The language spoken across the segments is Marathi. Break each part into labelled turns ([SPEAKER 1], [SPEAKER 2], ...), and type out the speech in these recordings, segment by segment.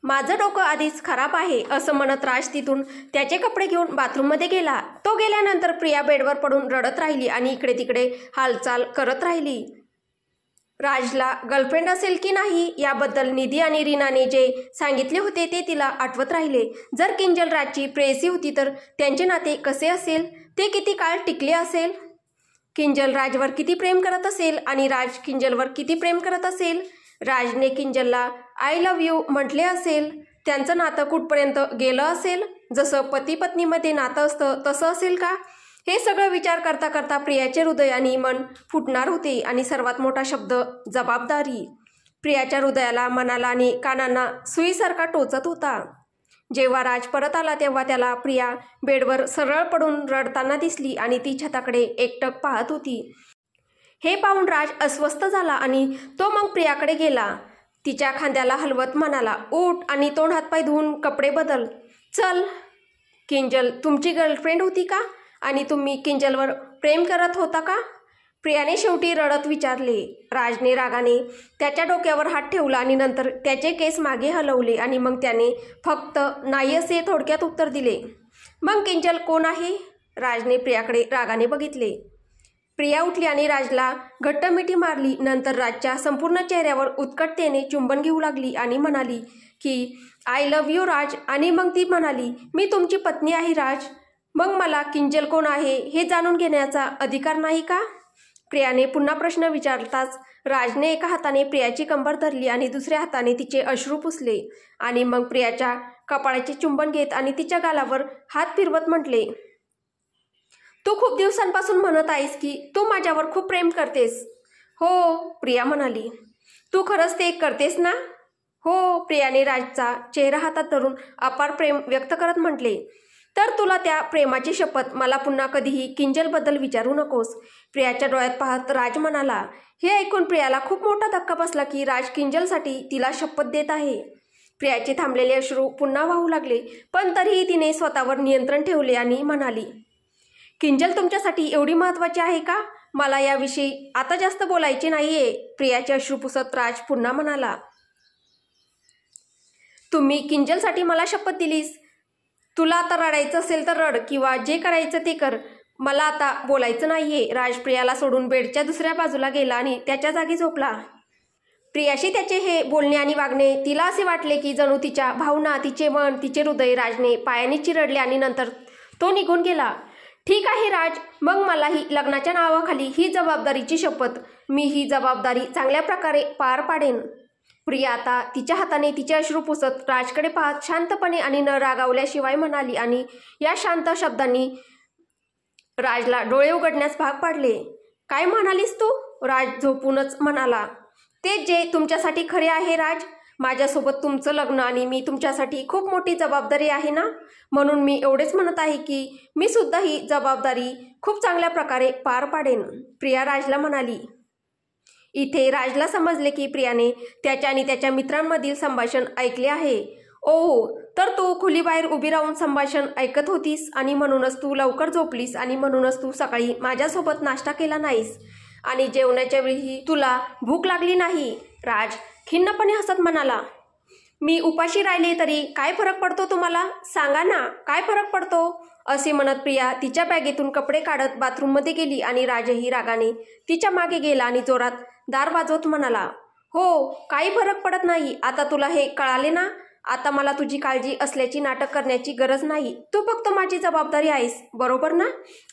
[SPEAKER 1] माझं डोकं आधीच खराब आहे असं म्हणत राज तिथून त्याचे कपडे घेऊन बाथरूममध्ये गेला। तो गेल्यानंतर प्रिया बेडवर पडून रडत राहिली आणि इकडे तिकडे हालचाल करत राहिली। राजला गर्लफ्रेंड असेल की नाही याबद्दल निधी आणि रीनाने जे सांगितले होते ते तिला आठवत राहिले। जर किंजल राजची प्रेयसी होती तर त्यांचे नाते कसे असेल, ते किती काळ टिकले असेल, किंजल राजवर किती प्रेम करत असेल आणि राज किंजलवर किती प्रेम करत असेल, राजने किंजलला आय लव्ह यू म्हटले असेल, त्यांचं नातं कुठपर्यंत गेलं असेल, जसं पती पत्नीमध्ये नातं असतं तसं असेल का? हे सगळं विचार करता करता प्रियाचे हृदय आणि मन फुटणार होते आणि सर्वात मोठा शब्द जबाबदारी प्रियाच्या हृदयाला, मनाला आणि कानांना सुईसारखा टोचत होता। जेव्हा राज परत आला तेव्हा त्याला प्रिया बेडवर सरळ पडून रडताना दिसली आणि ती छताकडे एकटक पाहत होती। हे पाहून राज अस्वस्थ झाला आणि तो मग प्रियाकडे गेला। तिच्या खांद्याला हलवत म्हणाला, उठ आणि तोंड हातपाय धुवून कपडे बदल, चल। किंजल तुमची गर्लफ्रेंड होती का आणि तुम्ही किंजलवर प्रेम करत होता का? प्रियाने शेवटी रडत विचारले। राजने रागाने त्याच्या डोक्यावर हात ठेवला आणि नंतर त्याचे केस मागे हलवले आणि मग त्याने फक्त नाही असे थोडक्यात उत्तर दिले। मग किंजल कोण आहे? राजने प्रियाकडे रागाने बघितले। प्रिया उठली आणि राजला घट्ट मिठी मारली। नंतर राजच्या संपूर्ण चेहऱ्यावर उत्कटतेने चुंबन घेऊ लागली आणि म्हणाली की आय लव्ह यू राज। आणि मग ती म्हणाली, मी तुमची पत्नी आहे राज, मग मला किंजल कोण आहे हे जाणून घेण्याचा अधिकार नाही का? प्रियाने पुन्हा प्रश्न विचारताच राजने एका हाताने प्रियाची कंबर धरली आणि दुसऱ्या हाताने तिचे अश्रू पुसले आणि मग प्रियाच्या कपाळाचे चुंबन घेत आणि तिच्या गालावर हात फिरवत म्हटले, तू खूप दिवसांपासून म्हणत आहेस की तू माझ्यावर खूप प्रेम करतेस। हो, प्रिया म्हणाली। तू खरंच ते करतेस ना? हो, प्रियाने राजचा चेहरा हातात धरून अपार प्रेम व्यक्त करत म्हटले। तर तुला त्या प्रेमाची शपथ, मला पुन्हा कधीही किंजलबद्दल विचारू नकोस। प्रियाच्या डोळ्यात पाहत राज म्हणाला। हे ऐकून प्रियाला खूप मोठा धक्का बसला की राज किंजलसाठी तिला शपथ देत आहे। प्रियाचे थांबलेले अश्रू पुन्हा वाहू लागले, पण तरीही तिने स्वतःवर नियंत्रण ठेवले आणि म्हणाली, किंजल तुमच्यासाठी एवढी महत्त्वाची आहे का? मला याविषयी आता जास्त बोलायचे नाहीये। प्रियाचे अश्रू पुसत राज पुन्हा म्हणाला, तुम्ही किंजलसाठी मला शपथ दिलीस। तुला आता रडायचं असेल तर रड किंवा जे करायचं ते कर, मला आता बोलायचं नाहीये। राज प्रियाला सोडून बेडच्या दुसऱ्या बाजूला गेला आणि त्याच्या जागी झोपला। प्रियाशी त्याचे हे बोलणे आणि वागणे तिला असे वाटले की जणू तिच्या भावना, तिचे मन, तिचे हृदय राजने पायाने चिरडले आणि नंतर तो निघून गेला। ठीक आहे राज, मग मलाही लग्नाच्या नावाखाली ही जबाबदारीची शपथ, मी ही जबाबदारी चांगल्या प्रकारे पार पाडेन। प्रिया आता तिच्या हाताने तिचे अश्रू पुसत राजकडे पाहत शांतपणे आणि न रागावल्याशिवाय म्हणाली आणि या शांत शब्दांनी राजला डोळे उघडण्यास भाग पाडले। काय म्हणालीस तू? राज झोपूनच म्हणाला, ते जे तुमच्यासाठी खरे आहे राज, माझ्यासोबत तुमचं लग्न आणि मी तुमच्यासाठी खूप मोठी जबाबदारी आहे ना, म्हणून मी एवढेच म्हणत आहे की मी सुद्धा ही जबाबदारी खूप चांगल्या प्रकारे पार पाडेन। प्रिया राजला म्हणाली। इथे राजला समजले की प्रियाने त्याच्या आणि त्याच्या मित्रांमधील संभाषण ऐकले आहे। ओह, तर तू खोलीबाहेर उभी राहून संभाषण ऐकत होतीस आणि म्हणूनच तू लवकर झोपलीस आणि म्हणूनच तू सकाळी माझ्यासोबत नाश्ता केला नाहीस आणि जेवणाच्या वेळी तुला भूक लागली नाही। राज खिन्नपणे हसत म्हणाला, मी उपाशी राहिले तरी काय फरक पडतो तुम्हाला? सांगा ना, काय फरक पडतो? असे म्हणत प्रिया तिच्या बॅगेतून कपडे काढत बाथरूममध्ये गेली आणि राजही रागाने तिच्या मागे गेला आणि जोरात दार वाजवत म्हणाला, हो, काही फरक पडत नाही। आता तुला हे कळाले ना? आता मला तुझी काळजी असल्याची नाटक करण्याची गरज नाही। तू फक्त माझी जबाबदारी आहेस, बरोबर ना?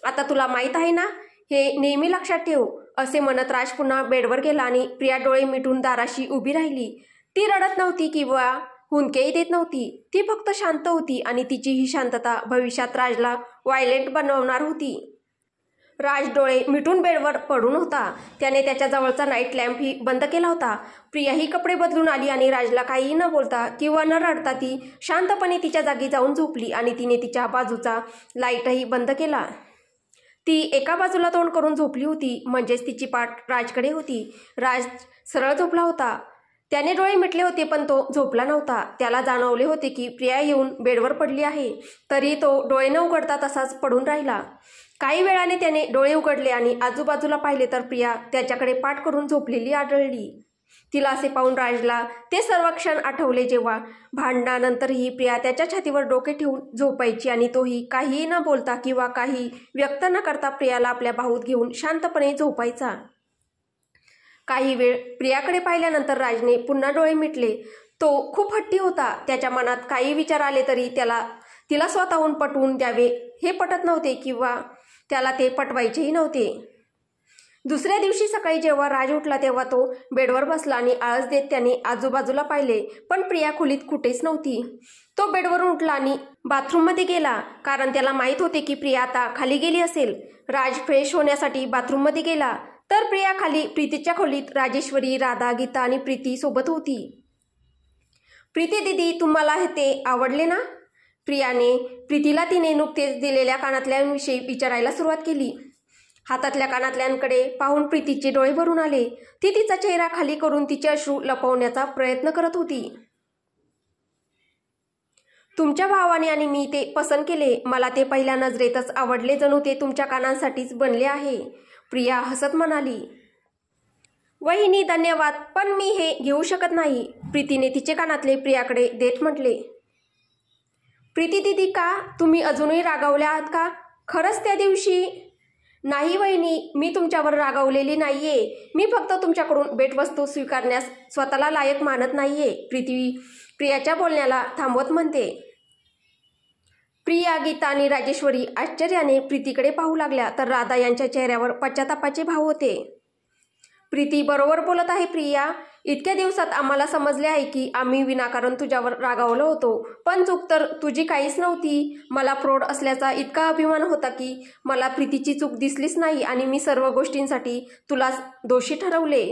[SPEAKER 1] आता तुला माहीत आहे ना? हे नेहमी लक्षात ठेव। असे म्हणत राज पुन्हा बेडवर गेला आणि प्रिया डोळे मिटून दाराशी उभी राहिली। ती रडत नव्हती किंवा हुंदकेही देत नव्हती, ती फक्त शांत होती आणि तिची ही शांतता भविष्यात राजला व्हायलेंट बनवणार होती। राज डोळे मिटून बेडवर पडून होता। त्याने त्याच्या जवळचा नाईट लॅम्पही बंद केला होता। प्रियाही कपडे बदलून आली आणि राजला काहीही न बोलता किंवा न रडता ती शांतपणे तिच्या जागी जाऊन झोपली आणि तिने तिच्या बाजूचा लाईटही बंद केला। ती एका बाजूला तोंड करून झोपली होती, म्हणजेच तिची पाठ राजकडे होती। राज सरळ झोपला होता। त्याने डोळे मिटले होते पण तो झोपला नव्हता। त्याला जाणवले होते की प्रिया येऊन बेडवर पडली आहे, तरी तो डोळे न उघडता तसाच पडून राहिला। काही वेळाने त्याने डोळे उघडले आणि आजूबाजूला पाहिले तर प्रिया त्याच्याकडे पाठ करून झोपलेली आढळली। तिला असे पाहून राजला ते सर्व क्षण आठवले जेव्हा भांडणानंतरही प्रिया त्याच्या छातीवर डोके ठेवून झोपायची आणि तोही काहीही न बोलता किंवा काही व्यक्त न करता प्रियाला आपल्या बाहूत घेऊन शांतपणे झोपायचा. काही वेळ प्रियाकडे पाहिल्यानंतर राजने पुन्हा डोळे मिटले. तो खूप हट्टी होता. त्याच्या मनात काही विचार आले तरी तिला स्वतःहून पटवून द्यावे हे पटत नव्हते किंवा त्याला ते पटवायचेही नव्हते. दुसऱ्या दिवशी सकाळी जेव्हा राज उठला तेव्हा तो बेडवर बसला आणि आळस देत त्याने आजूबाजूला पाहिले, पण प्रिया खोलीत कुठेच नव्हती. तो बेडवरून उठला आणि बाथरूममध्ये गेला, कारण त्याला माहीत होते की प्रिया आता खाली गेली असेल. राज फ्रेश होण्यासाठी बाथरूममध्ये गेला तर प्रिया खाली प्रीतीच्या खोलीत राजेश्वरी, राधा, गीता आणि प्रीती सोबत होती. प्रीती दीदी, तुम्हाला ते आवडले ना? प्रियाने प्रीतीला तिने नुकतेच दिलेल्या कानातल्यांविषयी विचारायला सुरुवात केली. हातातल्या कानातल्यांकडे पाहून प्रीतीचे डोळे भरून आले. ती तिचा चेहरा खाली करून तिचे अश्रू लपवण्याचा प्रयत्न करत होती. तुमच्या भावाने आणि मी ते पसंत केले. मला ते पहिल्या नजरेतच आवडले. जणू ते तुमच्या कानांसाठीच बनले आहे. प्रिया हसत म्हणाली. वहिनी धन्यवाद, पण मी हे घेऊ शकत नाही. प्रीतीने तिचे कानातले प्रियाकडे देत म्हटले. प्रीती दीदी, का? तुम्ही अजूनही रागावल्या आहात का? खरंच त्या दिवशी? नाही वहिनी, मी तुमच्यावर रागावलेली नाहीये. मी फक्त तुमच्याकडून भेटवस्तू स्वीकारण्यास स्वतःला लायक मानत नाहीये. प्रीती प्रियाच्या बोलण्याला थांबवत म्हणते. प्रिया, गीता आणि राजेश्वरी आश्चर्याने प्रीतीकडे पाहू लागल्या तर राधा यांच्या चेहऱ्यावर पश्चातापाचे भाव होते. प्रीती बरोबर बोलत आहे प्रिया. इतक्या दिवसात आम्हाला समजले आहे की आम्ही विनाकारण तुझ्यावर रागावलो होतो, पण चूक तर तुझी काहीच नव्हती. मला प्रौढ असल्याचा इतका अभिमान होता की मला प्रीतीची चूक दिसलीच नाही आणि मी सर्व गोष्टींसाठी तुला दोषी ठरवले.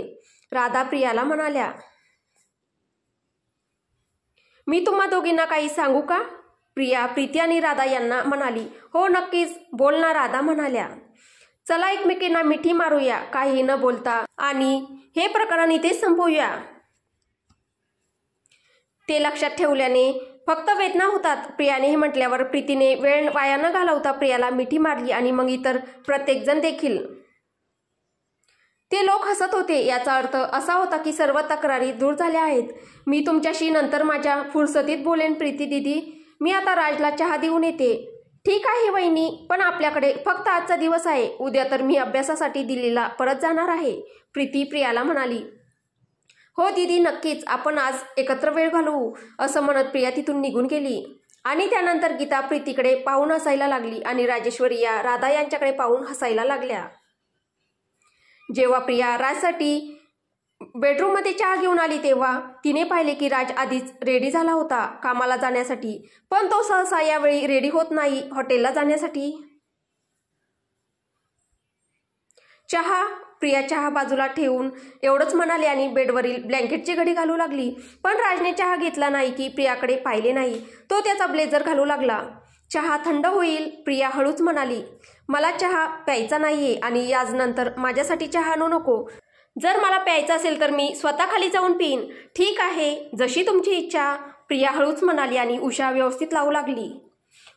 [SPEAKER 1] राधा प्रियाला म्हणाल्या. मी तुम्हा दोघींना काही सांगू का? प्रिया प्रीती आणि राधा यांना म्हणाली. हो नक्कीच, बोल ना, राधा म्हणाल्या. चला एकमेकींना मिठी मारूया काही न बोलता आणि हे प्रकरण इथेच संपवूया. ते लक्षात ठेवल्याने फक्त वेदना होतात. प्रियाने हे म्हटल्यावर प्रीतीने वेळ वाया न घालवता प्रियाला मिठी मारली आणि मग इतर प्रत्येकजण देखील. ते लोक हसत होते. याचा अर्थ असा होता की सर्व तक्रारी दूर झाल्या आहेत. मी तुमच्याशी नंतर माझ्या फुरसतीत बोलेन प्रीती दीदी. मी आता राजला चहा देऊन येते. ठीक आहे वहिनी, पण आपल्याकडे फक्त आजचा दिवस आहे. उद्या तर मी अभ्यासासाठी दिल्लीला परत जाणार आहे. प्रीती प्रियाला म्हणाली. हो दीदी, नक्कीच, आपण आज एकत्र वेळ घालवू, असं म्हणत प्रिया तिथून निघून गेली. आणि त्यानंतर गीता प्रीतीकडे पाहून हसायला लागली आणि राजेश्वरी या राधा यांच्याकडे पाहून हसायला लागल्या. जेव्हा प्रिया राजसाठी बेडरूममध्ये चहा घेऊन आली तेव्हा तिने पाहिले की राज आधीच रेडी झाला होता कामाला जाण्यासाठी, पण तो सहसा यावेळी रेडी होत नाही हॉटेलला जाण्यासाठी. चहा? प्रिया चहा बाजूला ठेवून एवढंच म्हणाली आणि बेडवरील ब्लँकेटची घडी घालू लागली. पण राजने चहा घेतला नाही की प्रियाकडे पाहिले नाही. तो त्याचा ब्लेझर घालू लागला. चहा थंड होईल, प्रिया हळूच म्हणाली. मला चहा प्यायचा नाहीये आणि यानंतर माझ्यासाठी चहा आणू नको. जर मला प्यायचा असेल तर मी स्वतः खाली जाऊन पिईन. ठीक आहे, जशी तुमची इच्छा, प्रिया हळूच म्हणाली आणि उषा व्यवस्थित लावू लागली.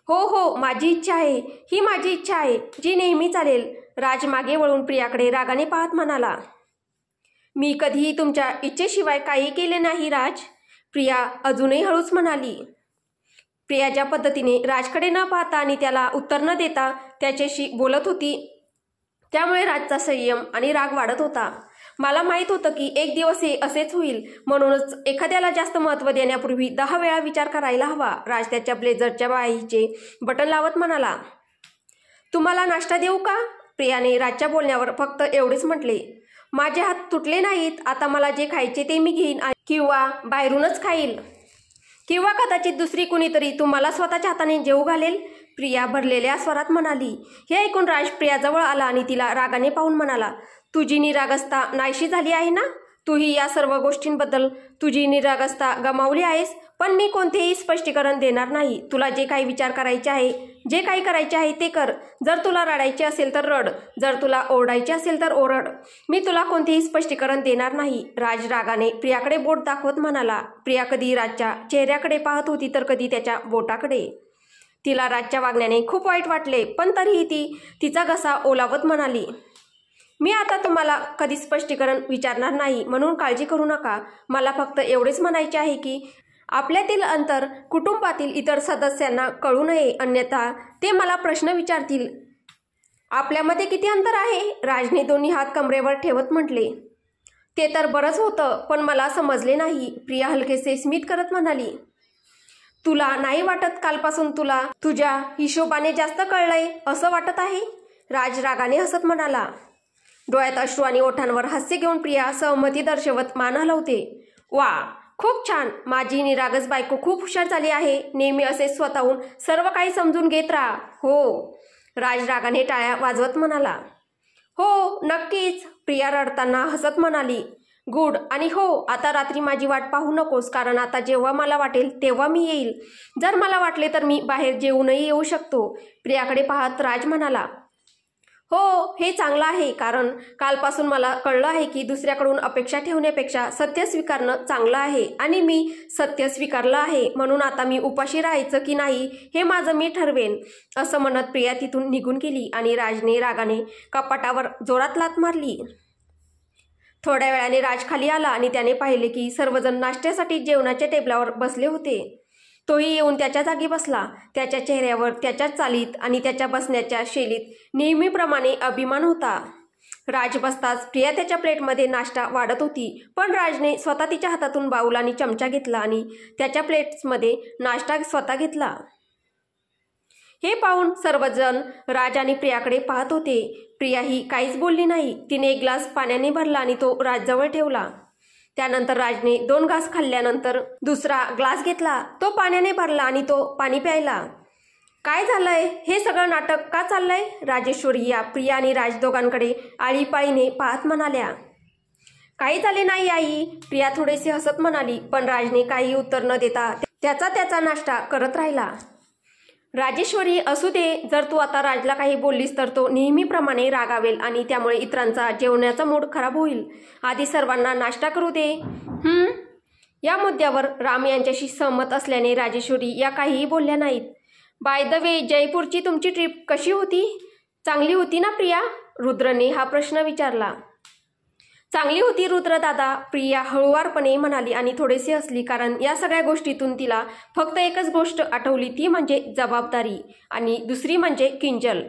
[SPEAKER 1] हो हो, माझी इच्छा आहे, ही माझी इच्छा आहे, जी नेहमी चालेल. राज मागे वळून प्रियाकडे रागाने पाहत म्हणाला. मी कधीही तुमच्या इच्छेशिवाय काही केले नाही राज. प्रिया अजूनही हळूच म्हणाली. प्रिया ज्या पद्धतीने राजकडे न पाहता आणि त्याला उत्तर न देता त्याच्याशी बोलत होती त्यामुळे राजचा संयम आणि राग वाढत होता. मला माहीत होतं की एक दिवस हे असेच होईल, म्हणूनच एखाद्याला जास्त महत्त्व देण्यापूर्वी 10 वेळा विचार करायला हवा. राज त्याच्या ब्लेझरच्या बाईचे बटन लावत म्हणाला. तुम्हाला नाश्ता देऊ का? प्रियाने राजच्या बोलण्यावर फक्त एवढेच म्हटले. माझे हात तुटले नाहीत. आता मला जे खायचे ते मी घेईन किंवा बाहेरूनच खाईल, किंवा कदाचित दुसरी कुणीतरी तुम्हाला स्वतःच्या हाताने जेवू घालेल, प्रिया भरलेल्या स्वरात म्हणाली. हे ऐकून राज प्रियाजवळ आला आणि तिला रागाने पाहून म्हणाला. तुझी निरागसता नाहीशी झाली आहे ना? तूही या सर्व गोष्टींबद्दल तुझी निरागसता गमावली आहेस, पण मी कोणतेही स्पष्टीकरण देणार नाही. तुला जे काही विचार करायचे आहे, जे काही करायचे आहे ते कर. जर तुला रडायचे असेल तर रड, जर तुला ओरडायचे असेल तर ओरड. मी तुला कोणतेही स्पष्टीकरण देणार नाही. राज रागाने प्रियाकडे बोट दाखवत म्हणाला. प्रिया कधी राजच्या चेहऱ्याकडे पाहत होती तर कधी त्याच्या बोटाकडे. तिला राजच्या वागण्याने खूप वाईट वाटले, पण तरीही ती तिचा घसा ओलावत म्हणाली. मी आता तुम्हाला कधी स्पष्टीकरण विचारणार नाही, म्हणून काळजी करू नका. मला फक्त एवढेच म्हणायचे आहे की आपल्यातील अंतर कुटुंबातील इतर सदस्यांना कळू नये, अन्यथा ते मला प्रश्न विचारतील. आपल्यामध्ये किती अंतर आहे? राजने दोन्ही हात कमरेवर ठेवत म्हटले. ते तर बरंच होतं, पण मला समजले नाही, प्रिया हलकेसे स्मित करत म्हणाली. तुला नाही वाटत कालपासून तुला तुझ्या हिशोबाने जास्त कळलंय असं वाटत आहे? राज रागाने हसत म्हणाला. डोळ्यात अश्रू आणि ओठांवर हास्य घेऊन प्रिया सहमती दर्शवत मान हलवते. वा, खूप छान. माझी निरागस बायको खूप हुशार झाली आहे. नेहमी असे स्वतःहून सर्व काही समजून घेत राहा. हो, राज रागाने टाळ्या वाजवत म्हणाला. हो नक्कीच, प्रिया रडताना हसत म्हणाली. गुड. आणि हो, आता रात्री माझी वाट पाहू नकोस, कारण आता जेव्हा मला वाटेल तेव्हा मी येईल. जर मला वाटले तर मी बाहेर जेवूनही येऊ शकतो. प्रियाकडे पाहत राज म्हणाला. हो, हे चांगलं आहे, कारण कालपासून मला कळलं आहे की दुसऱ्याकडून अपेक्षा ठेवण्यापेक्षा सत्य स्वीकारणं चांगलं आहे, आणि मी सत्य स्वीकारलं आहे. म्हणून आता मी उपाशी राहायचं की नाही हे माझं मी ठरवेन. असं म्हणत प्रिया तिथून निघून गेली आणि राजने रागाने कपाटावर जोरात लाथ मारली. थोड्या वेळाने राज खाली आला आणि त्याने पाहिले की सर्वजण नाश्त्यासाठी जेवणाच्या टेबलावर बसले होते. तोही येऊन त्याच्या जागी बसला. त्याच्या चेहऱ्यावर, त्याच्या चालीत आणि त्याच्या बसण्याच्या शैलीत नेहमीप्रमाणे अभिमान होता. राज बसताच प्रिया त्याच्या प्लेटमध्ये नाश्ता वाढत होती, पण राजने स्वतः तिच्या हातातून बाऊल आणि चमचा घेतला आणि त्याच्या प्लेट्समध्ये नाश्ता स्वतः घेतला. हे पाहून सर्वजण राज आणि प्रियाकडे पाहत होते. प्रिया ही काहीच बोलली नाही. तिने एक ग्लास पाण्याने भरला आणि तो राजजवळ ठेवला. त्यानंतर राजने 2 घास खाल्ल्यानंतर दुसरा ग्लास घेतला, तो पाण्याने भरला आणि तो पाणी प्यायला. काय झालंय? हे सगळं नाटक का चाललंय? राजेश्वरी या प्रिया आणि राज दोघांकडे आळीपाळीने पाहत म्हणाल्या. काही झाले नाही आई, प्रिया थोडेसे हसत म्हणाली, पण राजने काही उत्तर न देता त्याचा नाश्ता करत राहिला. राजेश्वरी, असू दे. जर तू आता राजला काही बोललीस तर तो नेहमीप्रमाणे रागावेल आणि त्यामुळे इतरांचा जेवणाचा मूड खराब होईल. आधी सर्वांना नाश्ता करू दे. या मुद्द्यावर राम यांच्याशी सहमत असल्याने राजेश्वरी या काहीही बोलल्या नाहीत. बाय द वे, जयपूरची तुमची ट्रिप कशी होती? चांगली होती ना प्रिया? रुद्रने हा प्रश्न विचारला. चांगली होती रुद्र दादा, प्रिया हळुवारपणे म्हणाली आणि थोडेसे हसली, कारण या सगळ्या गोष्टीतून तिला फक्त एकच गोष्ट आठवली, ती म्हणजे जबाबदारी, आणि दुसरी म्हणजे किंजल.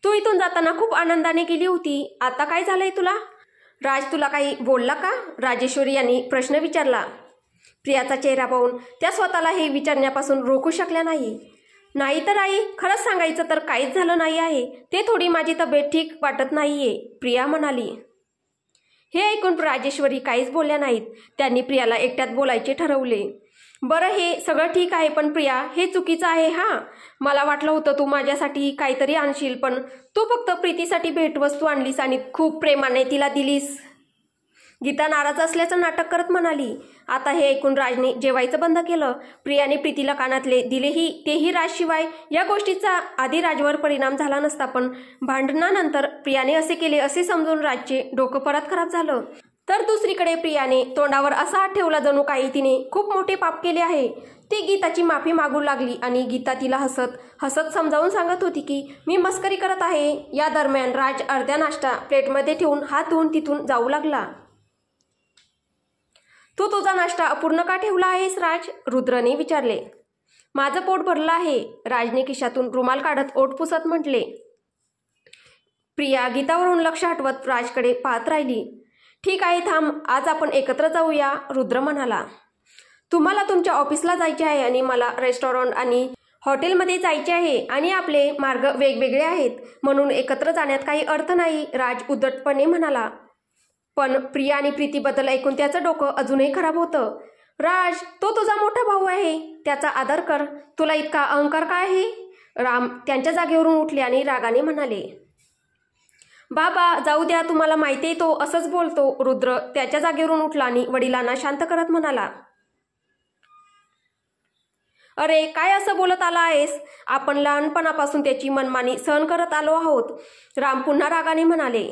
[SPEAKER 1] तू इथून जाताना खूप आनंदाने गेली होती. आता काय झालंय तुला? राज तुला काही बोलला का? राजेश्वरी यांनी प्रश्न विचारला. प्रियाचा चेहरा पाहून त्या स्वतःला हे विचारण्यापासून रोखू शकल्या नाही. नाही तर आई, खरंच सांगायचं तर काहीच झालं नाही आहे. ते थोडी माझी तब्येत ठीक वाटत नाहीये, प्रिया म्हणाली. हे ऐकून राजेश्वरी काहीच बोलल्या नाहीत. त्यांनी प्रियाला एकट्यात बोलायचे ठरवले. बरं, हे सगळं ठीक आहे, पण प्रिया, हे चुकीचं आहे. मला वाटलं होतं तू माझ्यासाठी काहीतरी आणशील, पण तू फक्त प्रीतीसाठी भेटवस्तू आणलीस आणि खूप प्रेमाने तिला दिलीस. गीता नाराज असल्याचं नाटक करत म्हणाली. आता हे ऐकून राजने जेवायचं बंद केलं. प्रियाने प्रीतीला कानातले दिलेही, तेही राजशिवाय. या गोष्टीचा आधी राजवर परिणाम झाला नसता, पण भांडणानंतर प्रियाने असे केले असे समजून राजचे डोकं परत खराब झालं. तर दुसरीकडे प्रियाने तोंडावर असा हात ठेवला जणू काही तिने खूप मोठे पाप केले आहे. ती गीताची माफी मागू लागली आणि गीता तिला हसत हसत समजावून सांगत होती की मी मस्करी करत आहे. या दरम्यान राज अर्ध्या नाश्ता प्लेटमध्ये ठेवून हात धुवून तिथून जाऊ लागला. तू तुझा नाश्ता अपूर्ण का ठेवला आहेस राज? रुद्रने विचारले. माझं पोट भरलं आहे, राजने खिशातून रुमाल काढत ओठ पुसत म्हटले. प्रिया गीतावरून लक्ष हटवत राजकडे पाहत राहिली. ठीक आहे, थांब, आज आपण एकत्र जाऊया, रुद्र म्हणाला. तुम्हाला तुमच्या ऑफिसला जायचे आहे आणि मला रेस्टॉरंट आणि हॉटेलमध्ये जायचे आहे, आणि आपले मार्ग वेगवेगळे आहेत, म्हणून एकत्र जाण्यात काही अर्थ नाही, राज उद्धटपणे म्हणाला. पण प्रिया आणि प्रीतीबद्दल ऐकून त्याचं डोकं अजूनही खराब होतं. राज, तो तुझा मोठा भाऊ आहे, त्याचा आदर कर. तुला इतका अहंकार काय आहे? राम त्यांच्या जागेवरून उठले आणि रागाने म्हणाले. बाबा, जाऊ द्या, तुम्हाला माहिती आहे तो असंच बोलतो. रुद्र त्याच्या जागेवरून उठला आणि वडिलांना शांत करत म्हणाला. अरे, काय असं बोलत आला आहेस? आपण लहानपणापासून त्याची मनमानी सहन करत आलो आहोत, राम पुन्हा रागाने म्हणाले.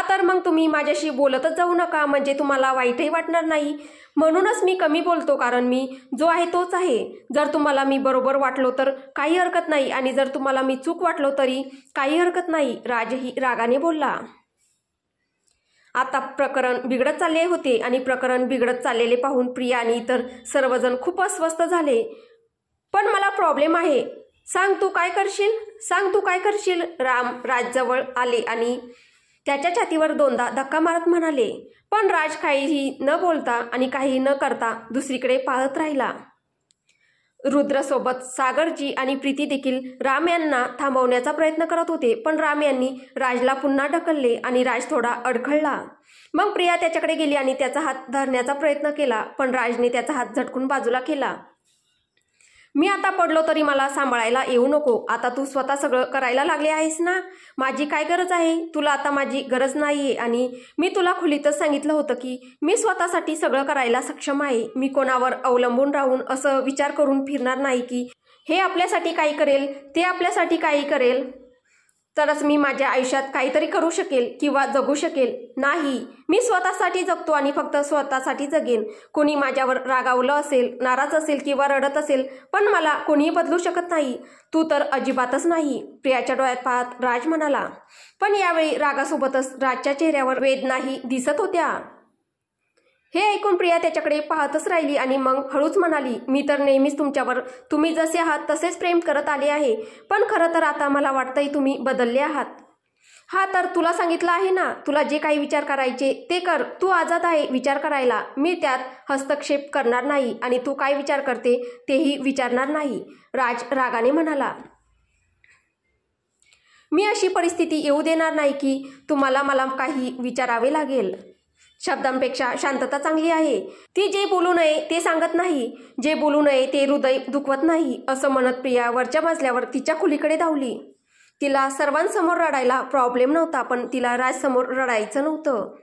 [SPEAKER 1] तर मग तुम्ही माझ्याशी बोलतच जाऊ नका, म्हणजे तुम्हाला वाईटही वाटणार नाही. म्हणूनच मी कमी बोलतो, कारण मी जो आहे तोच आहे. जर तुम्हाला मी बरोबर वाटलो तर काही हरकत नाही आणि जर तुम्हाला मी चूक वाटलो तरी काही हरकत नाही, राजही रागाने बोलला. आता प्रकरण बिघडत चालले होते आणि प्रकरण बिघडत चाललेले पाहून प्रिया आणि इतर सर्वजण खूप अस्वस्थ झाले. पण मला प्रॉब्लेम आहे. सांग तू काय करशील, सांग तू काय करशील. राम राजजवळ आले आणि त्याच्या छातीवर दोनदा धक्का मारत म्हणाले. पण राज काहीही न बोलता आणि काही न करता दुसरीकडे पाहत राहिला. रुद्रसोबत सागरजी आणि प्रीती देखील राम यांना थांबवण्याचा प्रयत्न करत होते, पण राम यांनी राजला पुन्हा ढकलले आणि राज थोडा अडखळला. मग प्रिया त्याच्याकडे गेली आणि त्याचा हात धरण्याचा प्रयत्न केला, पण राजने त्याचा हात झटकून बाजूला केला. मी आता पडलो तरी मला सांभाळायला येऊ नको. आता तू स्वतः सगळं करायला लागले आहेस ना. माझी काय गरज आहे, तुला आता माझी गरज नाहीये आणि मी तुला खुलीतच सांगितलं होतं की मी स्वतःसाठी सगळं करायला सक्षम आहे. मी कोणावर अवलंबून राहून असं विचार करून फिरणार नाही की हे आपल्यासाठी काही करेल, ते आपल्यासाठी काही करेल, तरच मी माझ्या आयुष्यात काहीतरी करू शकेल किंवा जगू शकेल. नाही, मी स्वतःसाठी जगतो आणि फक्त स्वतःसाठी जगेन. कोणी माझ्यावर रागावलं असेल, नाराज असेल किंवा रडत असेल, पण मला कोणीही बदलू शकत नाही. तू तर अजिबातच नाही, प्रियाच्या डोळ्यात पाहत राज म्हणाला. पण यावेळी रागासोबतच राजच्या चेहऱ्यावर वेदनाही दिसत होत्या. हे ऐकून प्रिया त्याच्याकडे पाहतच राहिली आणि मग हळूच म्हणाली, मी तर नेहमीच तुमच्यावर तुम्ही जसे आहात तसेच प्रेम करत आले आहे, पण खरं तर आता मला वाटतंय तुम्ही बदलले आहात. हा तर तुला सांगितलं आहे ना, तुला जे काही विचार करायचे ते कर. तू आजाद आहे विचार करायला. मी त्यात हस्तक्षेप करणार नाही आणि तू काय विचार करते तेही विचारणार नाही, राज रागाने म्हणाला. मी अशी परिस्थिती येऊ देणार नाही की तुम्हाला मला काही विचारावे लागेल. शब्दांपेक्षा शांतता चांगली आहे. ती जे बोलू नये ते सांगत नाही, जे बोलू नये ते हृदय दुखवत नाही, असं म्हणत प्रिया वरच्या मजल्यावर तिच्या खोलीकडे धावली. तिला सर्वांसमोर रडायला प्रॉब्लेम नव्हता, पण तिला राजसमोर रडायचं नव्हतं.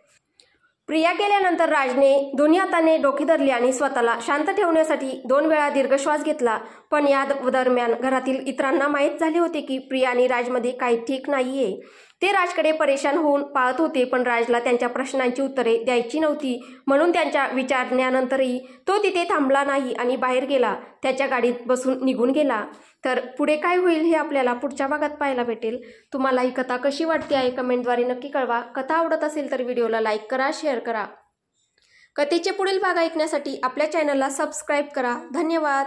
[SPEAKER 1] प्रिया गेल्यानंतर राजने दोन्ही हाताने डोके धरले आणि स्वतःला शांत ठेवण्यासाठी 2 वेळा दीर्घ श्वास घेतला. पण या दरम्यान घरातील इतरांना माहीत झाले होते की प्रिया आणि राजमध्ये काही ठीक नाहीये. ते राजकडे परेशान होऊन पाहत होते, पण राजला त्यांच्या प्रश्नांची उत्तरे द्यायची नव्हती. म्हणून त्यांच्या विचारण्यानंतरही तो तिथे थांबला नाही आणि बाहेर गेला, त्याच्या गाडीत बसून निघून गेला. तर पुढे काय होईल हे आपल्याला पुढच्या भागात पाहायला भेटेल. तुम्हाला ही कथा कशी वाटते आहे कमेंटद्वारे नक्की कळवा. कथा आवडत असेल तर व्हिडिओला लाईक करा, शेअर करा. कथेचे पुढील भाग ऐकण्यासाठी आपल्या चॅनलला सबस्क्राईब करा. धन्यवाद.